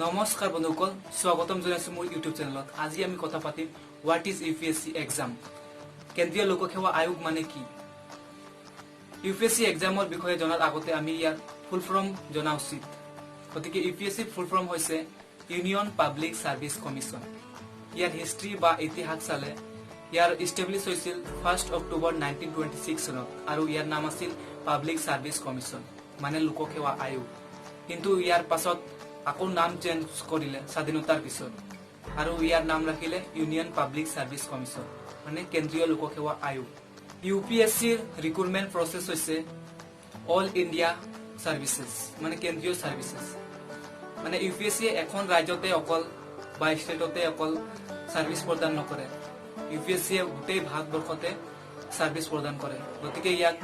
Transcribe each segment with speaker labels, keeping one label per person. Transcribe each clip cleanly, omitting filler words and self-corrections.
Speaker 1: নমস্কাৰ বন্ধুসকল, স্বাগতম জনাইছো মোৰ ইউটিউব চেনেলত। আজি আমি কথা পাতিম হোৱাট ইজ ইউপিএছচি এক্সাম, কেন্দ্ৰীয় লোকসেৱা আয়োগ মানে কি। ইউপিএছচি এক্সামৰ বিষয়ে জনাৰ আগতে আমি ইয়াৰ ফুল ফৰ্ম জনা উচিত। গতিকে ইউপিএছচি ফুল ফৰ্ম হৈছে ইউনিয়ন পাব্লিক সাৰ্ভিস কমিশন। ইয়াৰ হিষ্ট্ৰী বা ইতিহাস চালে ইয়াৰ ইষ্টাব্লিছ হৈছিল 1 অক্টোবৰ 1926 চনত আৰু ইয়াৰ নাম আছিল পাব্লিক সাৰ্ভিস কমিশন মানে লোকসেৱা আয়োগ। কিন্তু ইয়াৰ পাছত আকৌ নাম চেঞ্জ কৰিলে স্বাধীনতাৰ পিছত আৰু ইয়াৰ নাম ৰাখিলে ইউনিয়ন পাব্লিক সাৰ্ভিস কমিশন মানে কেন্দ্ৰীয় লোকসেৱা আয়োগ। ইউপিএছচিৰ ৰিক্ৰুটমেন্ট প্ৰসেস হৈছে অল ইণ্ডিয়া সাৰ্ভিসেস মানে কেন্দ্ৰীয় সাৰ্ভিসেস। মানে ইউপিএছচি এখন ৰাজ্যতে অকল বা ষ্টেটতে অকল সাৰ্ভিস প্ৰদান নকৰে, ইউপিএছচি গোটেই ভাৰতবৰ্ষতে সাৰ্ভিস প্ৰদান কৰে। গতিকে ইয়াক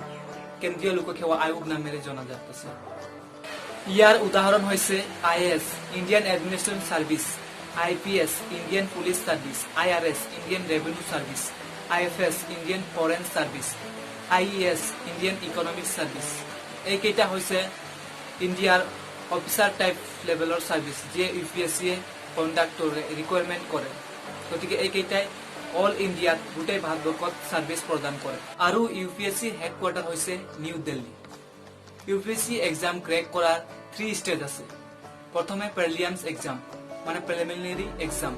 Speaker 1: কেন্দ্ৰীয় লোকসেৱা আয়োগ নামেৰে জনাজাত আছে। ইয়াৰ উদাহৰণ হৈছে IAS Indian administrative service, IPS Indian police service, IRS Indian revenue service, IFS Indian foreign service, IES Indian economic service. এইকেইটা হৈছে ইণ্ডিয়াৰ অফিচাৰ টাইপ লেভেলৰ সাৰ্ভিস যিয়ে ইউপিএছচিয়ে কণ্ডাক্ট কৰে, ৰিকুৱাৰমেণ্ট কৰে। গতিকে এইকেইটাই অল ইণ্ডিয়াত গোটেই ভাৰতবৰ্ষত সাৰ্ভিস প্ৰদান কৰে। আৰু ইউপিএছচিৰ হেডকোৱাৰ্টাৰ হৈছে new Delhi. UPSC exam crack কৰাৰ 3 ষ্টেজ আছে। প্ৰথমে প্ৰিলিমছ এক্সাম মানে প্ৰিলিমিনাৰী এক্সাম।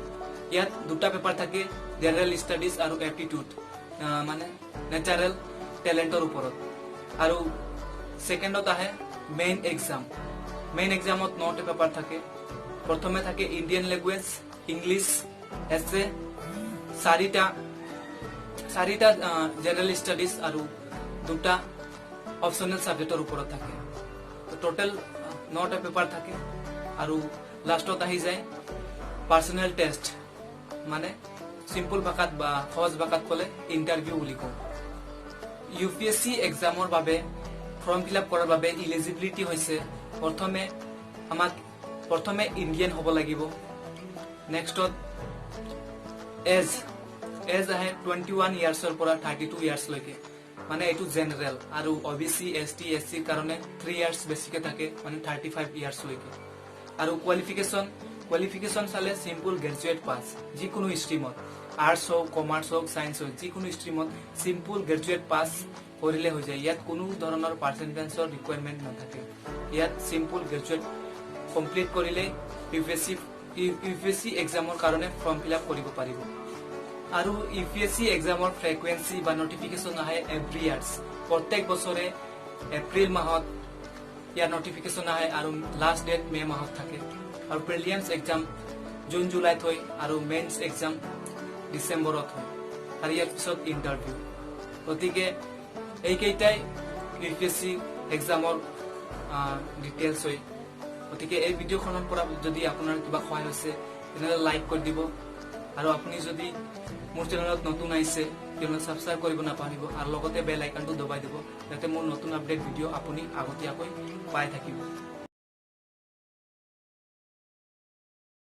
Speaker 1: ইয়াত দুটা পেপাৰ থাকে, জেনাৰেল ষ্টাডিজ আৰু এপটিটিউড মানে নেচাৰেল টেলেণ্টৰ ওপৰত। আৰু সেকেন্ডত আহে মেইন এক্সাম। মেইন এক্সামত 9টা পেপাৰ থাকে। প্ৰথমে থাকে ইণ্ডিয়ান লেংগুৱেজ, ইংলিছ, এছে, চাৰিটা জেনাৰেল ষ্টাডিজ আৰু দুটা অপশনাল সাবজেক্টৰ ওপৰত থাকে। টোটাল 9টা পেপাৰ থাকে। আৰু লাষ্টত আহি যায় পাৰ্সোনেল টেষ্ট মানে সিম্পল ভাষাত বা সহজ ভাষাত ক'লে ইন্টাৰভিউ বুলি কয়। ইউপিএছচি এক্সামৰ বাবে ফৰ্ম ফিল আপ কৰাৰ বাবে ইলিজিবিলিটি হৈছে প্ৰথমে ইণ্ডিয়ান হ'ব লাগিব। নেক্সটত এজ আহে 21 ইয়াৰ্ছৰ পৰা 32 ইয়াৰ্ছ লৈকে মানে এইটো জেনাৰেল। আৰু অবিচি এসটি এসসিৰ কাৰণে 3 ইয়াৰ্ছ বেছিকে থাকে মানে 35 ইয়াৰ্ছ লৈকে। আৰু কোৱালিফিকেশন চালে সিম্পল গ্ৰেজুৱেট পাছ যিকোনো ষ্ট্ৰীমত, আৰ্টছ হওক, কমাৰ্চ হওক, সায়েন্স হওক, যিকোনো ষ্ট্ৰীমত সিম্পল গ্ৰেজুৱেট পাছ কৰিলে হৈ যায়। ইয়াত কোনো ধৰণৰ পাৰ্চেন্টেজৰ ৰিকুৱাৰমেণ্ট নাথাকে। ইয়াত সিম্পল গ্ৰেজুৱেট কমপ্লিট কৰিলে ইউপিএছচি এক্সামৰ কাৰণে ফৰ্ম ফিল আপ কৰিব পাৰিব। আৰু ইউপিএছচি এক্সামৰ ফ্ৰিকুৱেন্সি বা নটিফিকেশন আহে এভৰি ইয়াৰ্ছ। প্ৰত্যেক বছৰে এপ্ৰিল মাহত ইয়াৰ নটিফিকেশন আহে আৰু লাষ্ট ডেট মে মাহত থাকে। আৰু প্ৰিলিমছ এক্সাম জুন জুলাইত হয় আৰু মেইনছ এক্সাম ডিচেম্বৰত হয় আৰু ইয়াৰ পিছত ইণ্টাৰভিউ। গতিকে এইকেইটাই ইউপিএছচি এক্সামৰ ডিটেইলছ হয়। গতিকে এই ভিডিঅ'খনৰ পৰা যদি আপোনাৰ কিবা সহায় হৈছে তেনেহ'লে লাইক কৰি দিব। আৰু আপুনি যদি মোৰ চেনেলত নতুন আহিছে তেনেহ'লে সাবস্ক্ৰাইব কৰিব নাপাহৰিব আৰু লগতে বেল আইকনটো দবাই দিব যাতে মোৰ নতুন আপডেট ভিডিঅ' আপুনি আগতীয়াকৈ পাই থাকিব।